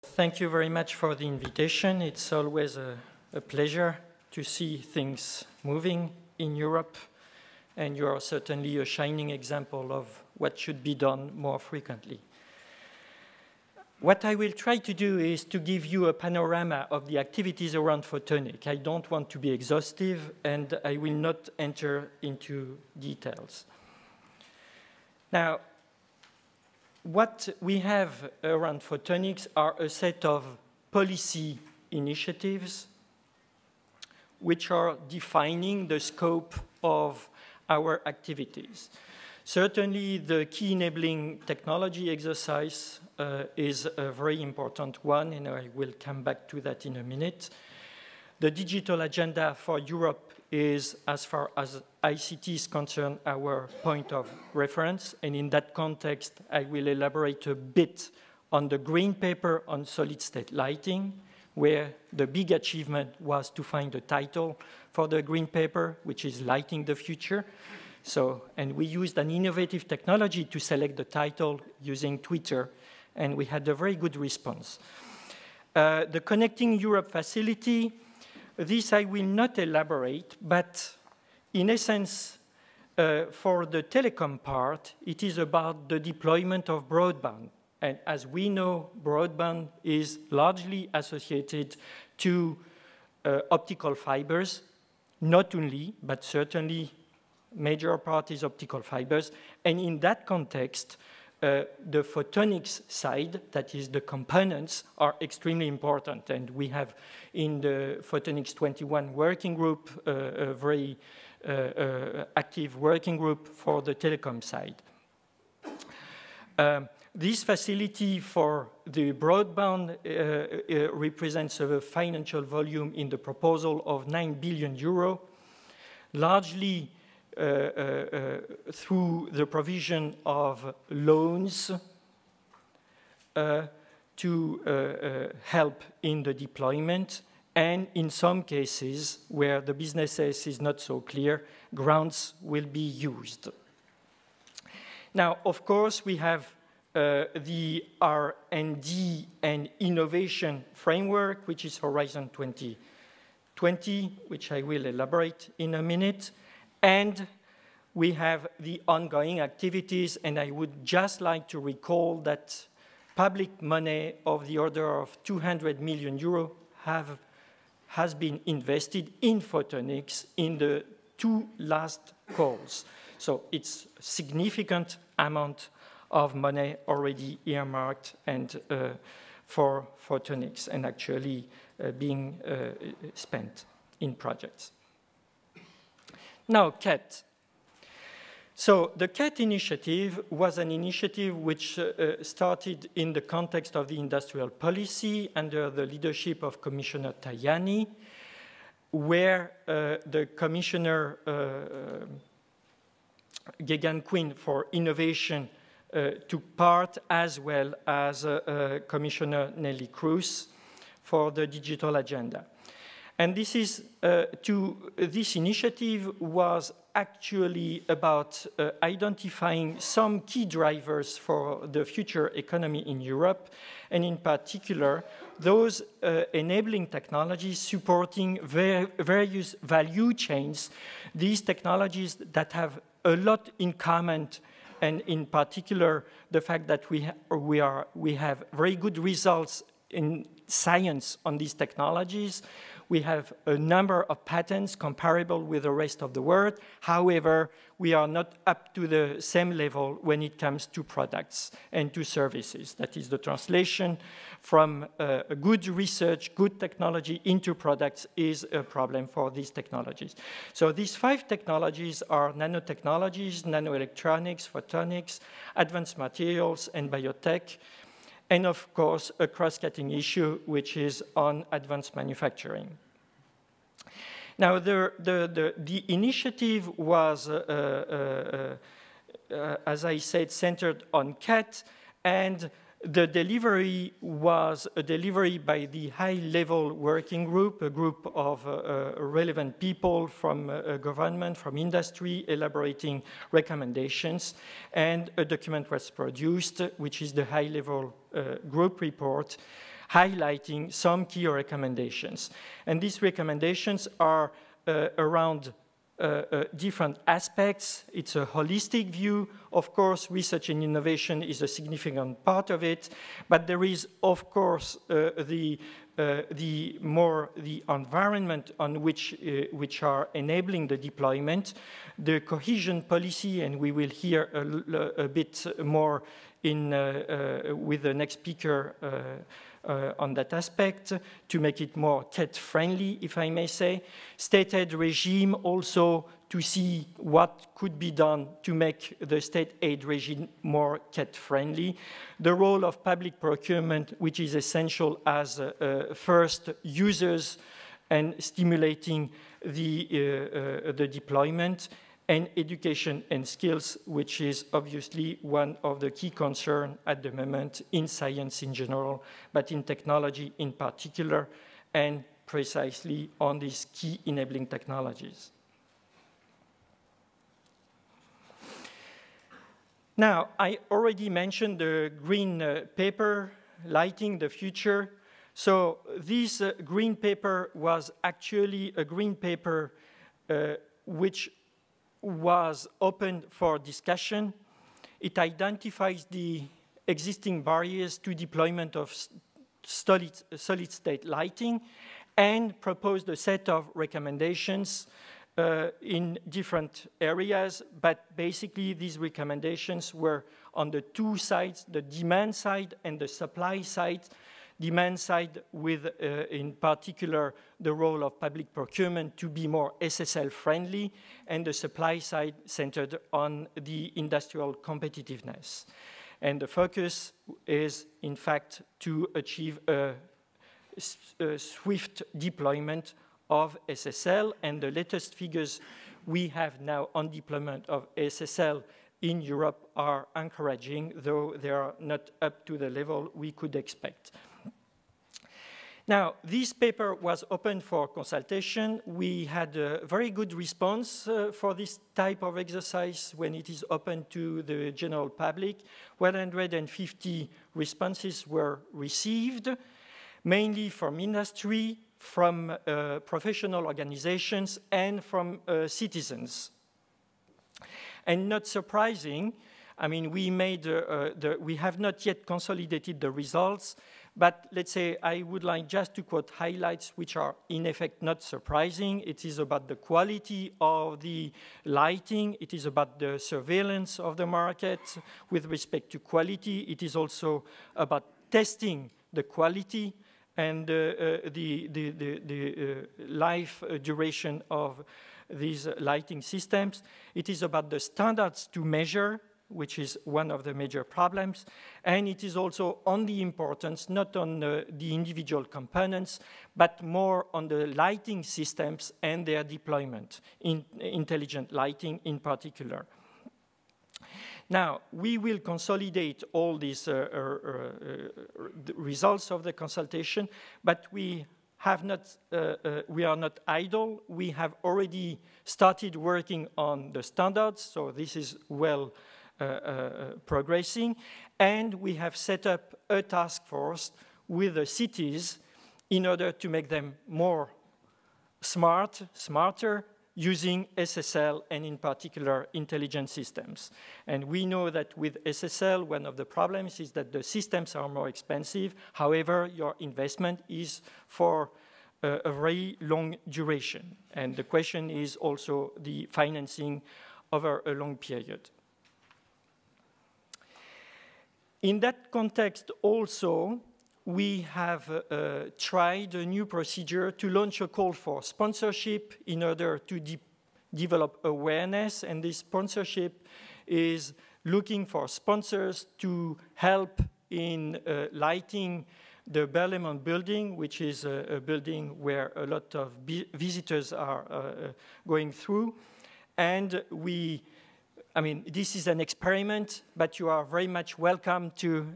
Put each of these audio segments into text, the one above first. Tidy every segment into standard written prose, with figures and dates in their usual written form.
Thank you very much for the invitation. It's always a pleasure to see things moving in Europe, and you are certainly a shining example of what should be done more frequently. What I will try to do is to give you a panorama of the activities around photonics. I don't want to be exhaustive, and I will not enter into details. Now, what we have around photonics are a set of policy initiatives which are defining the scope of our activities. Certainly, the key enabling technology exercise is a very important one, and I will come back to that in a minute. The digital agenda for Europe is, as far as ICT is concerned, our point of reference. And in that context, I will elaborate a bit on the green paper on solid-state lighting, where the big achievement was to find a title for the green paper, which is Lighting the Future. And we used an innovative technology to select the title using Twitter, and we had a very good response. The Connecting Europe facility, this I will not elaborate, but in essence, for the telecom part, it is about the deployment of broadband. And as we know, broadband is largely associated to optical fibers, not only, but certainly major part is optical fibers. And in that context, the photonics side, that is the components, are extremely important. And we have in the Photonics 21 working group, a very active working group for the telecom side. This facility for the broadband represents a financial volume in the proposal of 9 billion euro, largely through the provision of loans to help in the deployment, and in some cases where the business case is not so clear, grants will be used. Now, of course, we have the R&D and innovation framework, which is Horizon 2020, which I will elaborate in a minute. And we have the ongoing activities, and I would just like to recall that public money of the order of 200 million euro has been invested in photonics in the 2 last calls. So it's a significant amount of money already earmarked and for photonics and actually being spent in projects. Now, CAT. So the CAT initiative was an initiative which started in the context of the industrial policy under the leadership of Commissioner Tajani, where the Commissioner Geoghegan Quinn for Innovation took part, as well as Commissioner Nelly Cruz for the digital agenda. And this initiative was actually about identifying some key drivers for the future economy in Europe, and in particular, those enabling technologies supporting various value chains, these technologies that have a lot in common, and in particular, the fact that we have very good results in science on these technologies. We have a number of patents comparable with the rest of the world. However, we are not up to the same level when it comes to products and to services. That is, the translation from good research, good technology into products is a problem for these technologies. So these 5 technologies are nanotechnologies, nanoelectronics, photonics, advanced materials, and biotech. And of course, a cross-cutting issue, which is on advanced manufacturing. Now, the initiative was, as I said, centered on CAT, and the delivery was a delivery by the high-level working group, a group of relevant people from government, from industry, elaborating recommendations, and a document was produced, which is the high-level group report, highlighting some key recommendations. And these recommendations are around different aspects. It's a holistic view. Of course, research and innovation is a significant part of it, but there is, of course, the environment on which are enabling the deployment, the cohesion policy, and we will hear a bit more with the next speaker on that aspect, to make it more cat-friendly, if I may say. State aid regime also, to see what could be done to make the state aid regime more cat-friendly. The role of public procurement, which is essential as first users and stimulating the deployment, and education and skills, which is obviously one of the key concerns at the moment in science in general, but in technology in particular, and precisely on these key enabling technologies. Now, I already mentioned the green paper, Lighting the Future. So this green paper was actually a green paper which was open for discussion. It identifies the existing barriers to deployment of solid-state lighting and proposed a set of recommendations in different areas, but basically these recommendations were on the two sides, the demand side and the supply side. Demand side with, in particular, the role of public procurement to be more SSL friendly, and the supply side centered on the industrial competitiveness. And the focus is, in fact, to achieve a swift deployment of SSL, and the latest figures we have now on deployment of SSL in Europe are encouraging, though they are not up to the level we could expect. Now, this paper was open for consultation. We had a very good response for this type of exercise when it is open to the general public. 150 responses were received, mainly from industry, from professional organizations, and from citizens. And not surprising, I mean, we have not yet consolidated the results, but let's say I would like just to quote highlights which are in effect not surprising. It is about the quality of the lighting. It is about the surveillance of the market with respect to quality. It is also about testing the quality and the life duration of these lighting systems. It is about the standards to measure, which is one of the major problems. And it is also on the importance, not on the individual components, but more on the lighting systems and their deployment, in intelligent lighting in particular. Now, we will consolidate all these results of the consultation, but we are not idle. We have already started working on the standards, so this is well progressing, and we have set up a task force with the cities in order to make them more smarter, using SSL and in particular intelligent systems. And we know that with SSL, one of the problems is that the systems are more expensive. However, your investment is for a very long duration. And the question is also the financing over a long period. In that context also, we have tried a new procedure to launch a call for sponsorship in order to develop awareness, and this sponsorship is looking for sponsors to help in lighting the Berlaymont building, which is a building where a lot of visitors are going through. And I mean, this is an experiment, but you are very much welcome to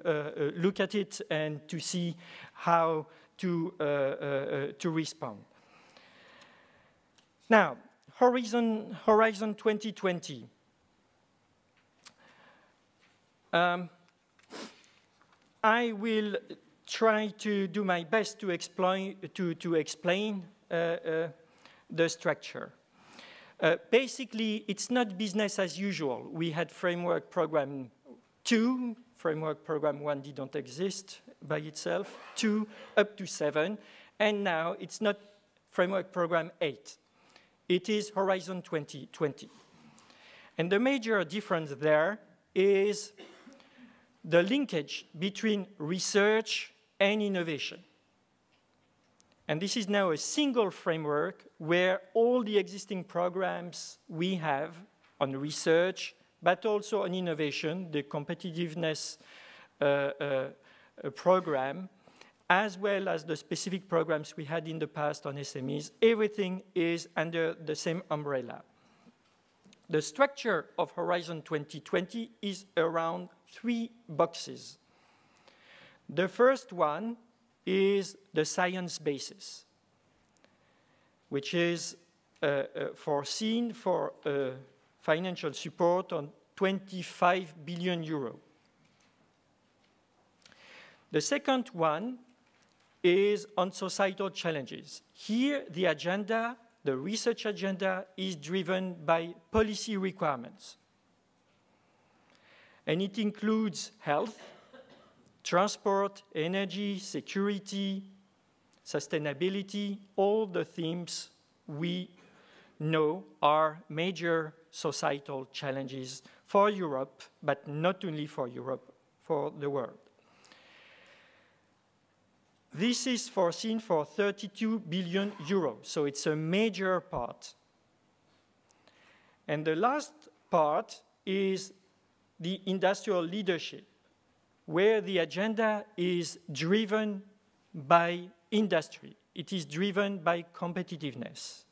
look at it and to see how to respond. Now, Horizon 2020. I will try to do my best to explain the structure. Basically, it's not business as usual. We had framework program 2, framework program 1 didn't exist by itself, 2 up to 7, and now it's not framework program 8. It is Horizon 2020. And the major difference there is the linkage between research and innovation. And this is now a single framework where all the existing programs we have on research, but also on innovation, the competitiveness program, as well as the specific programs we had in the past on SMEs, everything is under the same umbrella. The structure of Horizon 2020 is around 3 boxes. The first one is the science basis, which is foreseen for financial support on 25 billion euro. The second one is on societal challenges. Here, the agenda, the research agenda, is driven by policy requirements. And it includes health, transport, energy, security, sustainability, all the themes we know are major societal challenges for Europe, but not only for Europe, for the world. This is foreseen for 32 billion euros, so it's a major part. And the last part is the industrial leadership, where the agenda is driven by industry. It is driven by competitiveness.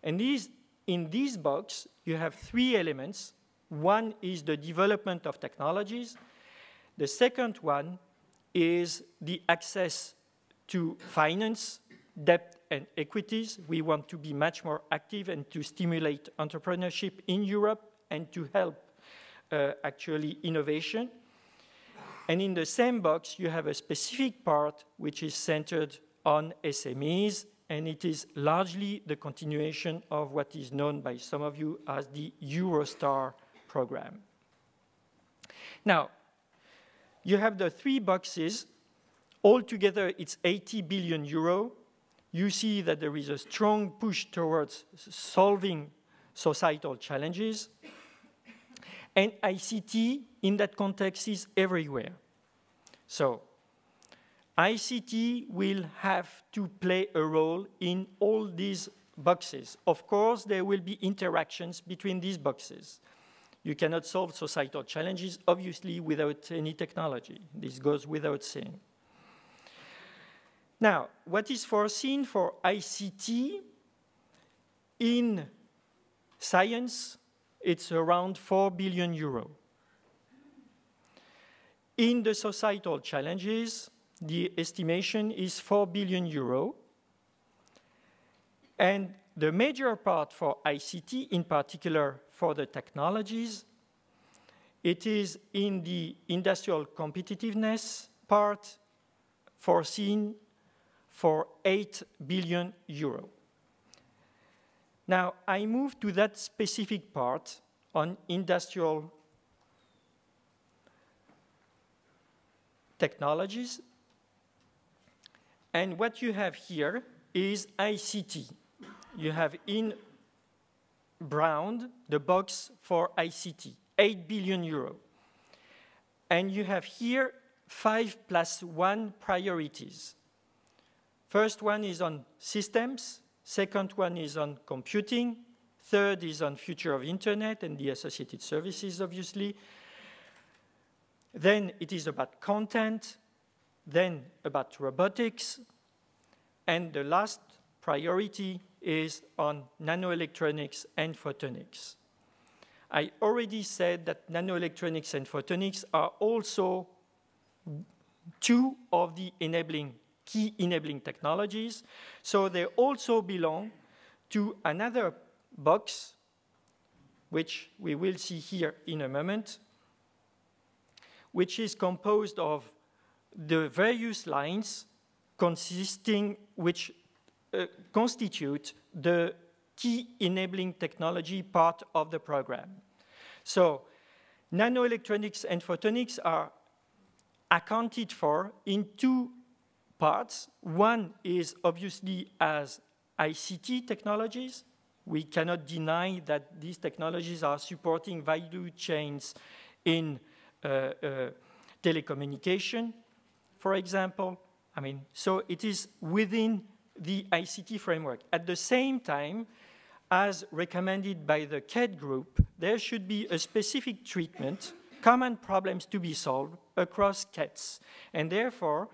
And in this box, you have 3 elements. One is the development of technologies. The second one is the access to finance, debt, and equities. We want to be much more active and to stimulate entrepreneurship in Europe and to help actually innovation. And in the same box, you have a specific part which is centered on SMEs, and it is largely the continuation of what is known by some of you as the Eurostar program. Now, you have the 3 boxes. Altogether, it's 80 billion euro. You see that there is a strong push towards solving societal challenges. And ICT, in that context, is everywhere. So, ICT will have to play a role in all these boxes. Of course, there will be interactions between these boxes. You cannot solve societal challenges, obviously, without any technology. This goes without saying. Now, what is foreseen for ICT in science? It's around 4 billion euro. In the societal challenges, the estimation is 4 billion euro. And the major part for ICT, in particular for the technologies, it is in the industrial competitiveness part foreseen for 8 billion euro. Now, I move to that specific part on industrial technologies. And what you have here is ICT. You have in brown the box for ICT, 8 billion euro. And you have here 5+1 priorities. First one is on systems. Second one is on computing. Third is on future of internet and the associated services, obviously. Then it is about content. Then about robotics. And the last priority is on nanoelectronics and photonics. I already said that nanoelectronics and photonics are also 2 of the key enabling technologies. So they also belong to another box, which we will see here in a moment, which is composed of the various lines which constitute the key enabling technology part of the program. So nanoelectronics and photonics are accounted for in two parts. One is obviously as ICT technologies. We cannot deny that these technologies are supporting value chains in telecommunication, for example. I mean, so it is within the ICT framework. At the same time, as recommended by the KED group, there should be a specific treatment, common problems to be solved across KEDs. And therefore,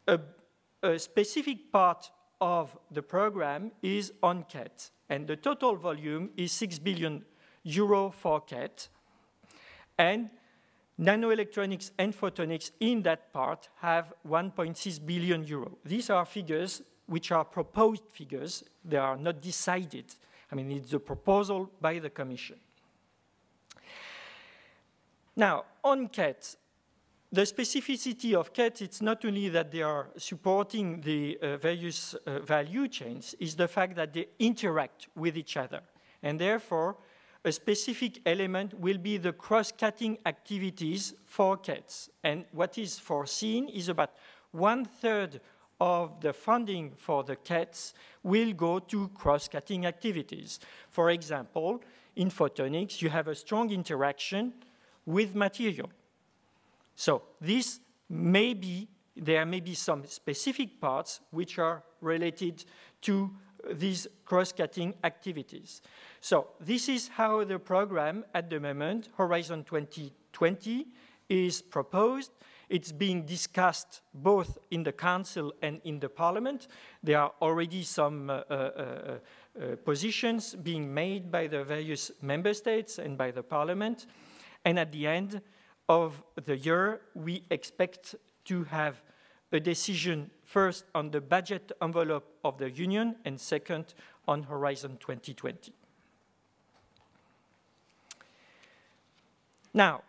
a specific part of the program is on KED. And the total volume is 6 billion euro for KED. And nanoelectronics and photonics in that part have 1.6 billion euro. These are figures which are proposed figures. They are not decided. I mean, it's a proposal by the Commission. Now, on KED, the specificity of KED, it's not only that they are supporting the various value chains, it's the fact that they interact with each other. And therefore, a specific element will be the cross-cutting activities for KEDs. And what is foreseen is about 1/3 of the funding for the KEDs will go to cross-cutting activities. For example, in photonics, you have a strong interaction with material. So this may be, there may be some specific parts which are related to these cross-cutting activities. So this is how the program at the moment, Horizon 2020, is proposed. It's being discussed both in the Council and in the Parliament. There are already some positions being made by the various member states and by the Parliament. And at the end of the year, we expect to have a decision first on the budget envelope of the Union and second on Horizon 2020. Now,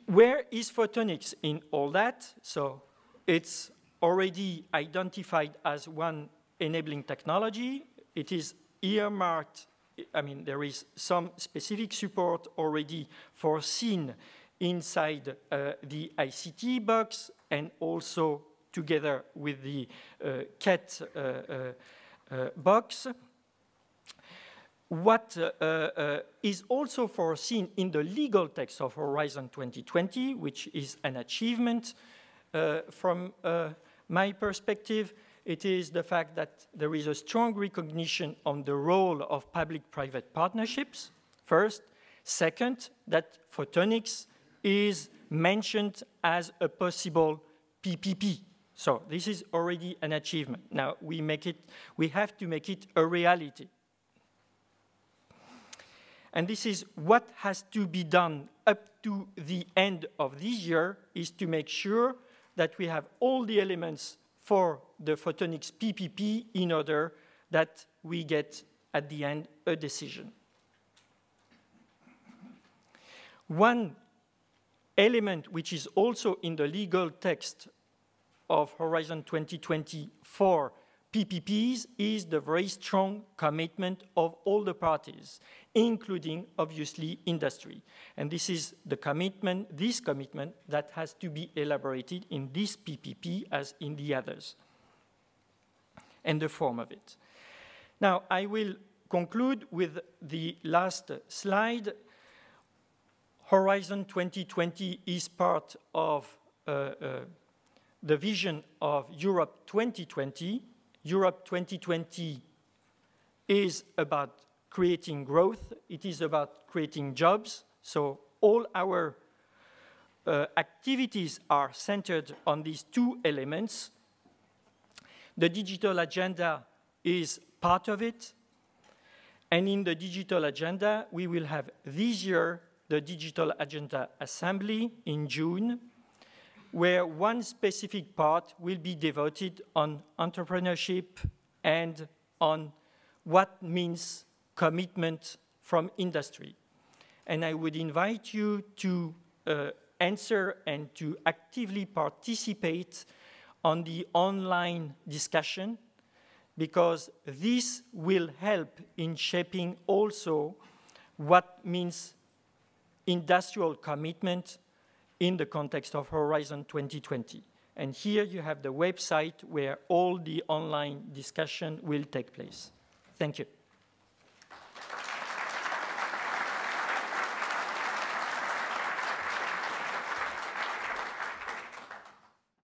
where is photonics in all that? So it's already identified as one enabling technology. It is earmarked. I mean, there is some specific support already foreseen inside the ICT box and also together with the KED box. What is also foreseen in the legal text of Horizon 2020, which is an achievement from my perspective, it is the fact that there is a strong recognition on the role of public-private partnerships, first. Second, that photonics is mentioned as a possible PPP. So this is already an achievement. Now we have to make it a reality. And this is what has to be done up to the end of this year, is to make sure that we have all the elements for the photonics PPP in order that we get at the end a decision. One element which is also in the legal text of Horizon 2020 for PPPs is the very strong commitment of all the parties, including, obviously, industry. And this is the commitment, this commitment that has to be elaborated in this PPP as in the others, and the form of it. Now, I will conclude with the last slide. Horizon 2020 is part of the vision of Europe 2020. Europe 2020 is about creating growth. It is about creating jobs. So all our activities are centered on these two elements. The digital agenda is part of it. And in the digital agenda, we will have this year the Digital Agenda Assembly in June, where one specific part will be devoted on entrepreneurship and on what means commitment from industry. And I would invite you to answer and to actively participate on the online discussion, because this will help in shaping also what means industrial commitment in the context of Horizon 2020. And here you have the website where all the online discussion will take place. Thank you.